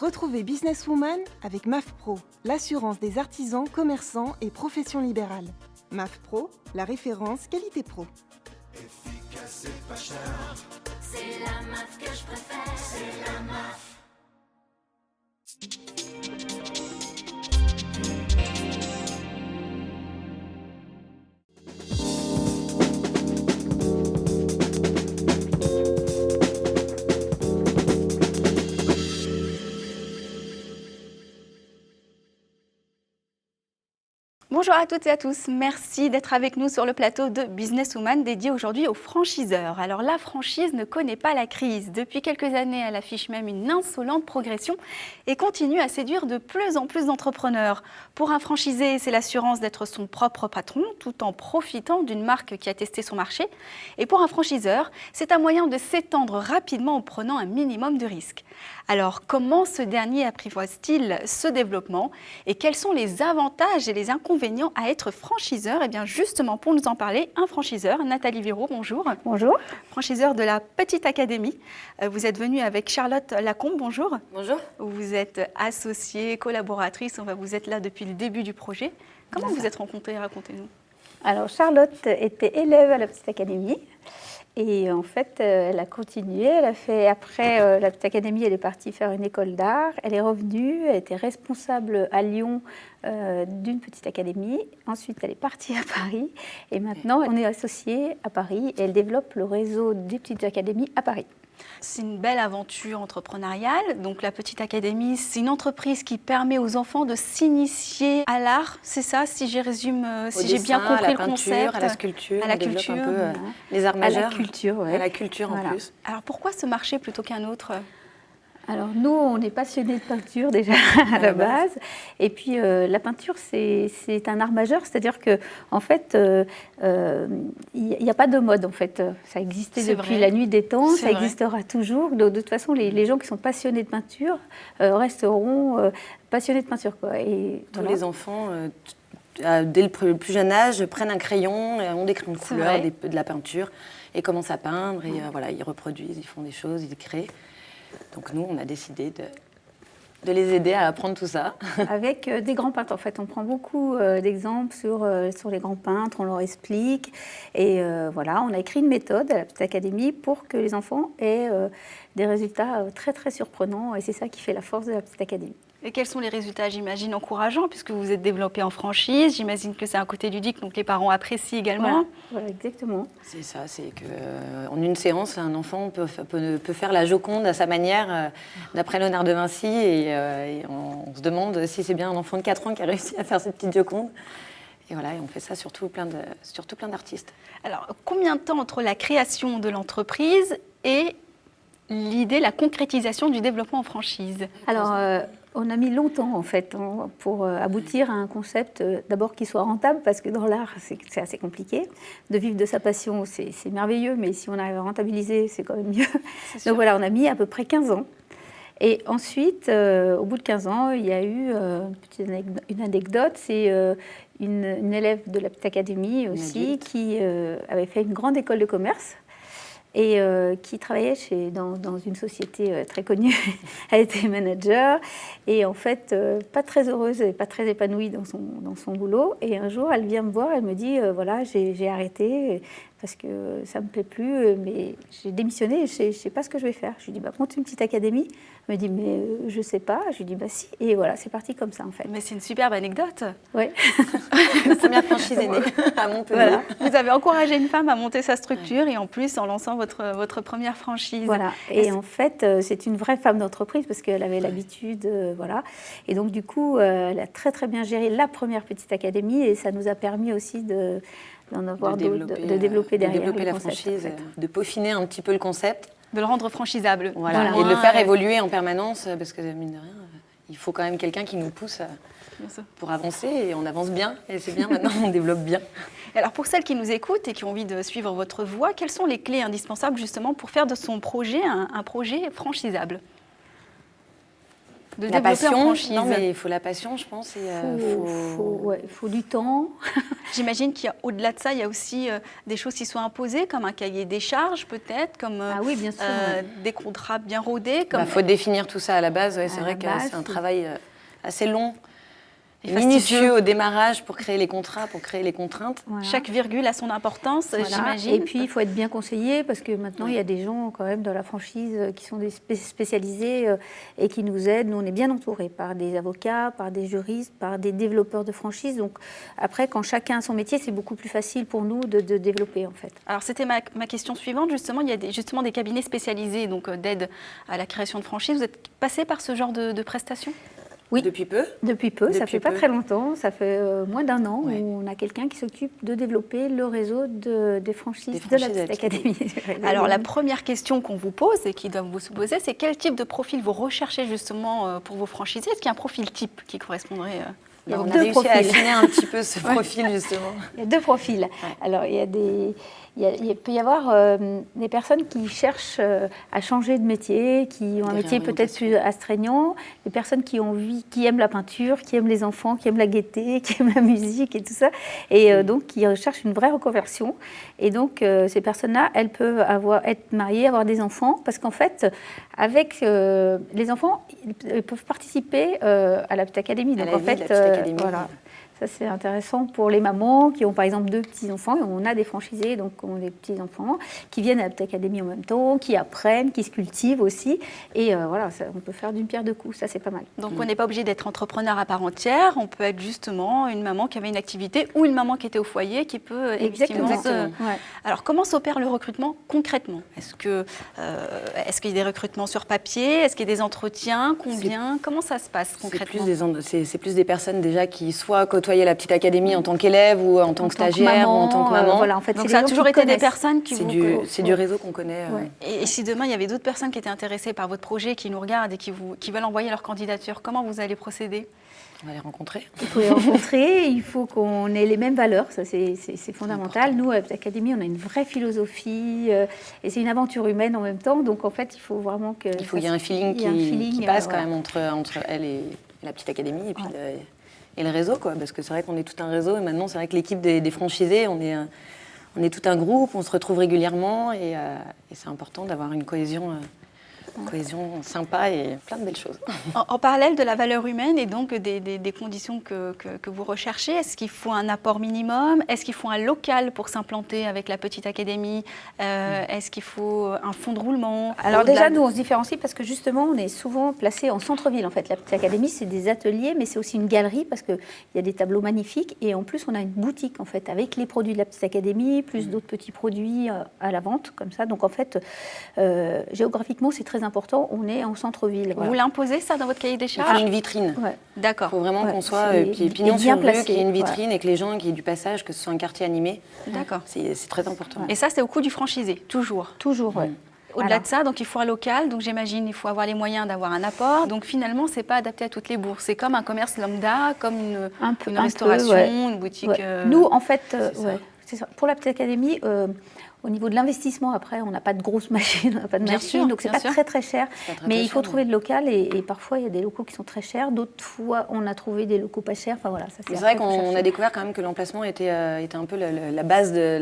Retrouvez Businesswoman avec MAF Pro, l'assurance des artisans, commerçants et professions libérales. MAF Pro, la référence qualité pro. Efficace et pas cher. C'est la MAF que je préfère. C'est la MAF. Bonjour à toutes et à tous, merci d'être avec nous sur le plateau de Businesswoman dédié aujourd'hui aux franchiseurs. Alors la franchise ne connaît pas la crise. Depuis quelques années, elle affiche même une insolente progression et continue à séduire de plus en plus d'entrepreneurs. Pour un franchisé, c'est l'assurance d'être son propre patron tout en profitant d'une marque qui a testé son marché. Et pour un franchiseur, c'est un moyen de s'étendre rapidement en prenant un minimum de risques. Alors comment ce dernier apprivoise-t-il ce développement et quels sont les avantages et les inconvénients à être franchiseur? Et bien justement pour nous en parler, un franchiseur, Nathalie Viraud, bonjour. Bonjour. Franchiseur de la Petite Académie. Vous êtes venue avec Charlotte Lacombe, bonjour. Bonjour. Vous êtes associée, collaboratrice, vous êtes là depuis le début du projet. Comment vous êtes rencontrée? Racontez-nous. Alors Charlotte était élève à la Petite Académie. Et en fait, elle a continué. Elle a fait, après la Petite Académie, elle est partie faire une école d'art. Elle est revenue, elle était responsable à Lyon d'une Petite Académie. Ensuite, elle est partie à Paris. Et maintenant, on est associés à Paris. Et elle développe le réseau des Petites Académies à Paris. C'est une belle aventure entrepreneuriale. Donc la Petite Académie, c'est une entreprise qui permet aux enfants de s'initier à l'art. C'est ça, si je résume, si j'ai bien compris le concept. À la sculpture, à la on développe culture, un peu les arts majeurs. À la culture, ouais. À la culture Voilà. en plus. Alors pourquoi ce marché plutôt qu'un autre? Alors nous, on est passionnés de peinture déjà à la base. Et puis la peinture, c'est un art majeur, c'est-à-dire que en fait, il n'y a pas de mode en fait. Ça existait depuis la nuit des temps, ça existera toujours. De toute façon, les gens qui sont passionnés de peinture resteront passionnés de peinture, quoi. Et tous les enfants, dès le plus jeune âge, prennent un crayon, ont des crayons de couleur, de la peinture, et commencent à peindre. Et voilà, ils reproduisent, ils font des choses, ils créent. Donc nous, on a décidé de les aider à apprendre tout ça. Avec des grands peintres, en fait. On prend beaucoup d'exemples sur les grands peintres, on leur explique. Et voilà, on a écrit une méthode à la Petite Académie pour que les enfants aient des résultats très, très surprenants. Et c'est ça qui fait la force de la Petite Académie. Et quels sont les résultats, j'imagine, encourageants, puisque vous êtes développé en franchise. J'imagine que c'est un côté ludique, donc les parents apprécient également. Voilà exactement. C'est ça, c'est qu'en une séance, un enfant peut faire la Joconde à sa manière, d'après Léonard de Vinci, et on se demande si c'est bien un enfant de 4 ans qui a réussi à faire cette petite Joconde. Et voilà, et on fait ça surtout plein d'artistes. Alors, combien de temps entre la création de l'entreprise et l'idée, la concrétisation du développement en franchise? Alors, on a mis longtemps, en fait, pour aboutir à un concept, d'abord qui soit rentable, parce que dans l'art, c'est assez compliqué. De vivre de sa passion, c'est merveilleux, mais si on arrive à rentabiliser, c'est quand même mieux. Donc voilà, on a mis à peu près 15 ans. Et ensuite, au bout de 15 ans, il y a eu une anecdote. C'est une élève de la Petite Académie aussi, qui avait fait une grande école de commerce. Et qui travaillait dans une société très connue. Elle était manager et en fait pas très heureuse et pas très épanouie dans son boulot. Et un jour, elle vient me voir, elle me dit voilà, j'ai arrêté parce que ça me plaît plus, mais j'ai démissionné et je sais pas ce que je vais faire. Je lui dis monte une petite académie. Elle me dit mais je sais pas. Je lui dis si. Et voilà, c'est parti comme ça en fait. Mais c'est une superbe anecdote. Oui. La première franchise est née à Montpellier. Voilà. Vous avez encouragé une femme à monter sa structure et en plus en lançant votre première franchise. Voilà. Et en fait, c'est une vraie femme d'entreprise parce qu'elle avait l'habitude, voilà. Et donc du coup, elle a très très bien géré la première Petite Académie et ça nous a permis aussi d'en avoir de développer derrière. De développer la concept, franchise, en fait. de peaufiner un petit peu le concept. De le rendre franchisable. Voilà. Et de le faire évoluer en permanence parce que mine de rien, il faut quand même quelqu'un qui nous pousse pour avancer et on avance bien et c'est bien maintenant, on développe bien. Alors pour celles qui nous écoutent et qui ont envie de suivre votre voie, quelles sont les clés indispensables justement pour faire de son projet un projet franchisable? de La développer en passion, franchise. non mais il faut la passion, je pense. Et, Il faut du temps. J'imagine qu'au-delà de ça, il y a aussi des choses qui sont imposées, comme un cahier des charges peut-être, comme Ah oui, bien sûr. des contrats bien rodés. Comme... faut définir tout ça à la base. Ouais, c'est À vrai la que base, c'est un travail assez long. Et Minutieux fastidieux. au démarrage pour créer les contrats, pour créer les contraintes. Voilà. Chaque virgule a son importance, Voilà. j'imagine. Et puis, il faut être bien conseillé parce que maintenant, il y a des gens quand même dans la franchise qui sont des spécialisés et qui nous aident. Nous, on est bien entourés par des avocats, par des juristes, par des développeurs de franchise. Donc, après, quand chacun a son métier, c'est beaucoup plus facile pour nous de développer, en fait. Alors, c'était ma question suivante. Justement, il y a des cabinets spécialisés donc d'aide à la création de franchise. Vous êtes passé par ce genre de prestations? Oui. Depuis peu. Depuis peu, ça Depuis fait pas peu. très longtemps, ça fait moins d'un an Ouais. où on a quelqu'un qui s'occupe de développer le réseau des franchises Des de la franchises Petite de la Académie. Alors, la première question qu'on vous pose et qui doit vous se poser, c'est quel type de profil vous recherchez justement pour vos franchisés? Est-ce qu'il y a un profil type qui correspondrait Il y a On a deux réussi à profils. affiner un petit peu ce profil justement. Il y a deux profils. Alors, il peut y avoir des personnes qui cherchent à changer de métier, qui ont un Des métier peut-être réorientations. plus astreignant, des personnes qui ont envie, qui aiment la peinture, qui aiment les enfants, qui aiment la gaieté, qui aiment la musique et tout ça, et donc qui recherchent une vraie reconversion. Et donc, ces personnes-là, elles peuvent être mariées, avoir des enfants, parce qu'en fait, avec les enfants, ils peuvent participer à la Petite Académie. À Donc, la en vie de fait, la Petite Académie. voilà. Ça, c'est intéressant pour les mamans qui ont par exemple 2 petits-enfants. Et on a des franchisés, donc qui ont des petits-enfants, qui viennent à la Petite Académie en même temps, qui apprennent, qui se cultivent aussi. Et voilà, on peut faire d'une pierre deux coups. Ça, c'est pas mal. Donc, on n'est pas obligé d'être entrepreneur à part entière. On peut être justement une maman qui avait une activité ou une maman qui était au foyer qui peut effectivement... Ouais. Alors, comment s'opère le recrutement concrètement? Est-ce qu'il y a des recrutements sur papier? Est-ce qu'il y a des entretiens? Combien? Comment ça se passe concrètement? C'est plus des personnes déjà qui soit côtoient la Petite Académie en tant qu'élève ou en tant que stagiaire ou en tant que maman. Voilà, en fait, Donc, c'est ça a des gens toujours qui été des connaissent. personnes qui C'est du réseau qu'on connaît. Ouais. Et si demain, il y avait d'autres personnes qui étaient intéressées par votre projet, qui nous regardent et qui veulent envoyer leur candidature, comment vous allez procéder? On va les rencontrer. Il faut les rencontrer, il faut qu'on ait les mêmes valeurs, ça c'est fondamental. Nous, à la Petite Académie, on a une vraie philosophie et c'est une aventure humaine en même temps. Donc en fait, il faut vraiment que... Il faut qu'il y ait un feeling qui passe quand même entre elle et la Petite Académie et puis et le réseau, quoi. Parce que c'est vrai qu'on est tout un réseau et maintenant c'est vrai que l'équipe des franchisés, on est tout un groupe, on se retrouve régulièrement et c'est important d'avoir une cohésion sympa et plein de belles choses. En parallèle de la valeur humaine et donc des conditions que vous recherchez, est-ce qu'il faut un apport minimum? Est-ce qu'il faut un local pour s'implanter avec la Petite Académie? Est-ce qu'il faut un fonds de roulement? Alors Au-delà déjà, de- nous, on se différencie parce que justement, on est souvent placé en centre-ville. En fait, la Petite Académie, c'est des ateliers, mais c'est aussi une galerie parce qu'il y a des tableaux magnifiques. Et en plus, on a une boutique, en fait, avec les produits de la Petite Académie, plus d'autres petits produits à la vente, comme ça. Donc, en fait, géographiquement, c'est très important. On est en centre-ville. Vous l'imposez ça dans votre cahier des Il faut charges? une vitrine. Ouais. Il D'accord. faut vraiment qu'on soit c'est- pignon et bien sur rue, placé, qu'il y ait une ouais. vitrine et que les gens, qu'il y ait du passage, que ce soit un quartier animé. D'accord. C'est très important. Et ça, c'est au coût du franchisé, toujours. Toujours, oui. Au-delà Voilà. de ça, donc il faut un local, donc j'imagine il faut avoir les moyens d'avoir un apport. Donc finalement, c'est pas adapté à toutes les bourses. C'est comme un commerce lambda, comme une restauration, ouais. une boutique. Ouais. Nous, en fait, c'est ça. c'est ça. Pour la Petite Académie, au niveau de l'investissement, après, on n'a pas de grosses machines, on n'a pas de Bien machines, sûr, donc c'est bien pas sûr. très très cher. C'est pas très, Mais très il faut cher, trouver de local et parfois il y a des locaux qui sont très chers. D'autres fois, on a trouvé des locaux pas chers. Enfin voilà, ça Mais c'est vrai qu'on a découvert quand même que l'emplacement était un peu la base de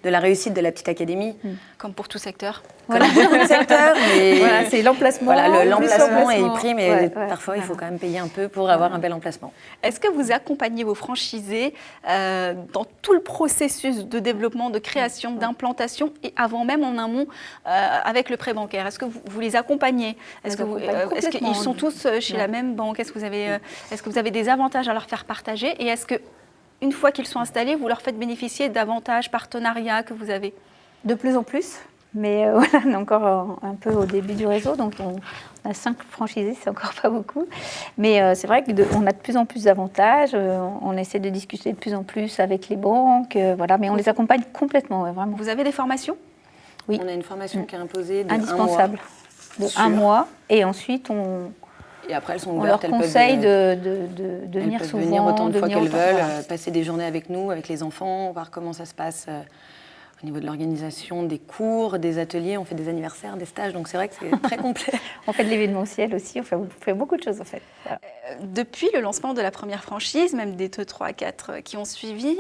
la réussite de la Petite Académie. Comme pour tout secteur. Voilà, Le secteur, mais voilà, c'est l'emplacement. voilà, plus l'emplacement est prime et Ouais, parfois il faut voilà. quand même payer un peu pour avoir un bel emplacement. Est-ce que vous accompagnez vos franchisés dans tout le processus de développement, de création, d'implantation et avant même en amont avec le prêt bancaire? Est-ce que vous les accompagnez? Est-ce Est-ce qu'ils sont tous chez la même banque? Est-ce que vous avez des avantages à leur faire partager? Et est-ce que une fois qu'ils sont installés, vous leur faites bénéficier d'avantages, partenariats que vous avez? De plus en plus. Mais voilà, on est encore un peu au début du réseau, donc on a 5 franchisés, c'est encore pas beaucoup. Mais c'est vrai qu'on a de plus en plus d'avantages, on essaie de discuter de plus en plus avec les banques, voilà, mais on les accompagne complètement, ouais, vraiment. Vous avez des formations? Oui. On a une formation qui est imposée de Indispensable, de Sûr. 1 mois, et ensuite on Et après, elles sont leur ouvertes. conseille de elles venir peuvent souvent, venir autant de de fois venir qu'elles autant- veulent, voilà. passer des journées avec nous, avec les enfants, voir comment ça se passe au niveau de l'organisation des cours, des ateliers, on fait des anniversaires, des stages, donc c'est vrai que c'est très complet. On fait de l'événementiel aussi, on fait beaucoup de choses en fait. Voilà. Depuis le lancement de la première franchise, même des 2, 3, 4 qui ont suivi,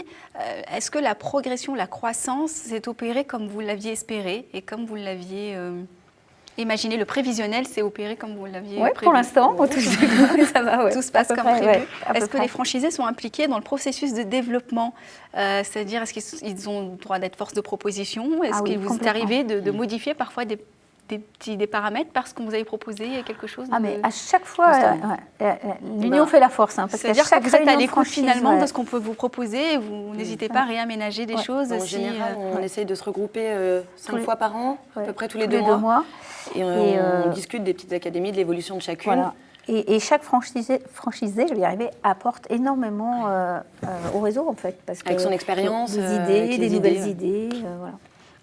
est-ce que la progression, la croissance s'est opérée comme vous l'aviez espéré et comme vous l'aviez imaginé? Le prévisionnel s'est opéré comme vous l'aviez prévu? Pour l'instant, ça va. Ouais. Tout se passe comme prévu. Ouais, est-ce que les franchisés sont impliqués dans le processus de développement? C'est-à-dire, est-ce qu'ils ont le droit d'être force de proposition? Est-ce qu'il vous est arrivé de modifier parfois des paramètres parce qu'on vous avait proposé quelque chose mais à chaque fois, l'union fait la force. Parce c'est-à-dire que vous êtes à l'écoute finalement de ce qu'on peut vous proposer et vous n'hésitez pas à réaménager des choses. En général, on essaye de se regrouper 5 fois par an, à peu près tous les 2 mois. Et on discute des petites académies, de l'évolution de chacune. Voilà. Et chaque franchisé, je vais y arriver, apporte énormément au réseau en fait. Parce avec son expérience, des nouvelles idées. Voilà.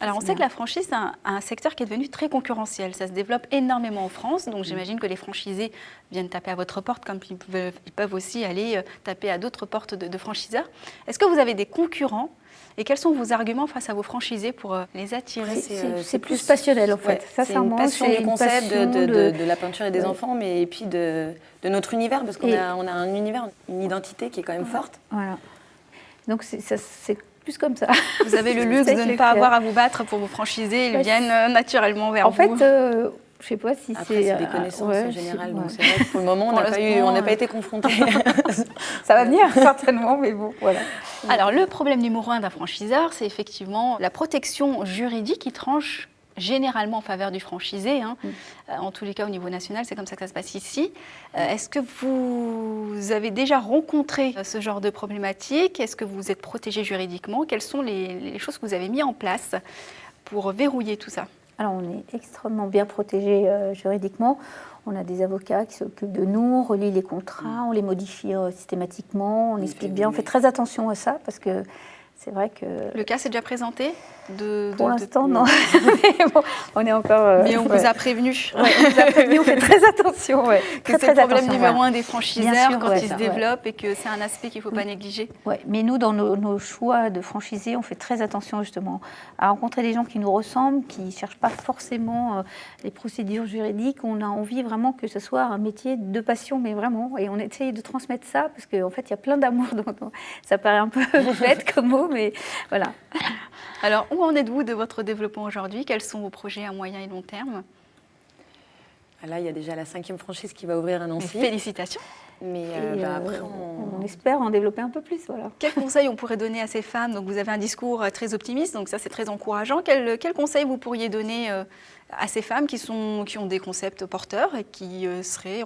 Alors, on sait que la franchise, c'est un secteur qui est devenu très concurrentiel. Ça se développe énormément en France. Donc, j'imagine que les franchisés viennent taper à votre porte comme ils peuvent aussi aller taper à d'autres portes de franchiseurs. Est-ce que vous avez des concurrents? Et quels sont vos arguments face à vos franchisés pour les attirer? C'est plus passionnel en fait. Sincèrement, c'est une passion du concept de la peinture et des enfants, mais et puis de notre univers, parce qu'on a un univers, une identité qui est quand même forte. Voilà. Donc c'est plus comme ça. Vous avez le luxe de ne pas avoir à vous battre pour vos franchisés, ils viennent naturellement vers vous. En fait, je ne sais pas si c'est des connaissances en général, donc c'est vrai que pour le moment, on n'a pas été confrontés. Ça va venir certainement, mais bon, voilà. Alors, le problème numéro 1 d'un franchiseur, c'est effectivement la protection juridique qui tranche généralement en faveur du franchisé. En tous les cas, au niveau national, c'est comme ça que ça se passe ici. Est-ce que vous avez déjà rencontré ce genre de problématique? Est-ce que vous êtes protégé juridiquement? Quelles sont les choses que vous avez mises en place pour verrouiller tout ça? Alors, on est extrêmement bien protégé juridiquement. On a des avocats qui s'occupent de nous, on relit les contrats, on les modifie systématiquement, on explique bien, on fait très attention à ça parce que c'est vrai que... Le cas s'est déjà présenté Pour l'instant, non. Mais bon, on est encore... Mais on vous a prévenu. On vous a prévenu, on fait très attention. Que c'est le problème numéro 1 des franchiseurs quand ils se développent et que c'est un aspect qu'il ne faut pas négliger. Ouais. Mais nous, dans nos choix de franchisés, on fait très attention justement à rencontrer des gens qui nous ressemblent, qui ne cherchent pas forcément les procédures juridiques. On a envie vraiment que ce soit un métier de passion, mais vraiment. Et on essaye de transmettre ça parce qu'en fait, il y a plein d'amour. Ça paraît un peu bête comme mot, mais voilà. Alors, où en êtes-vous de votre développement aujourd'hui? Quels sont vos projets à moyen et long terme? Là, il y a déjà la 5e franchise qui va ouvrir à Nancy. Félicitations. Mais après, on espère en développer un peu plus. Voilà. Quels conseils on pourrait donner à ces femmes? Donc, vous avez un discours très optimiste, donc ça, c'est très encourageant. Quels conseils vous pourriez donner à ces femmes qui ont des concepts porteurs et qui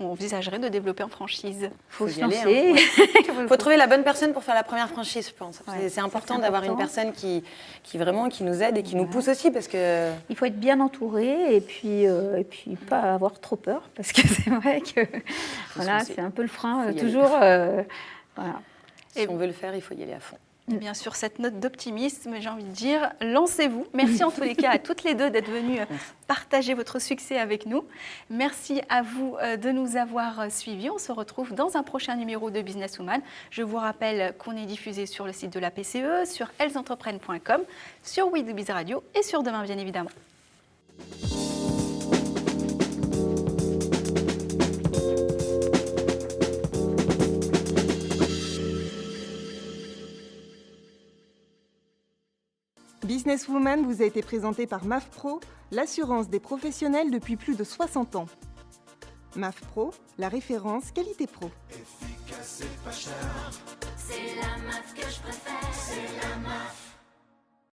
envisageraient de développer en franchise? Il faut se lancer. Il faut trouver la bonne personne pour faire la première franchise, je pense. C'est important d'avoir une personne qui nous aide et qui nous pousse aussi. Parce que... Il faut être bien entouré et puis pas avoir trop peur. Parce que c'est vrai que c'est un peu le frein toujours. Voilà. Si on veut le faire, il faut y aller à fond. Et bien sûr, cette note d'optimisme, j'ai envie de dire, lancez-vous. Merci en tous les cas à toutes les deux d'être venues partager votre succès avec nous. Merci à vous de nous avoir suivis. On se retrouve dans un prochain numéro de Business Woman. Je vous rappelle qu'on est diffusé sur le site de la PCE, sur ellesentreprenent.com, sur We2Biz Radio et sur Demain, bien évidemment. Business Woman vous a été présenté par MAF Pro, l'assurance des professionnels depuis plus de 60 ans. MAF Pro, la référence qualité pro. Efficace et pas cher. C'est la MAF que je préfère. C'est la MAF.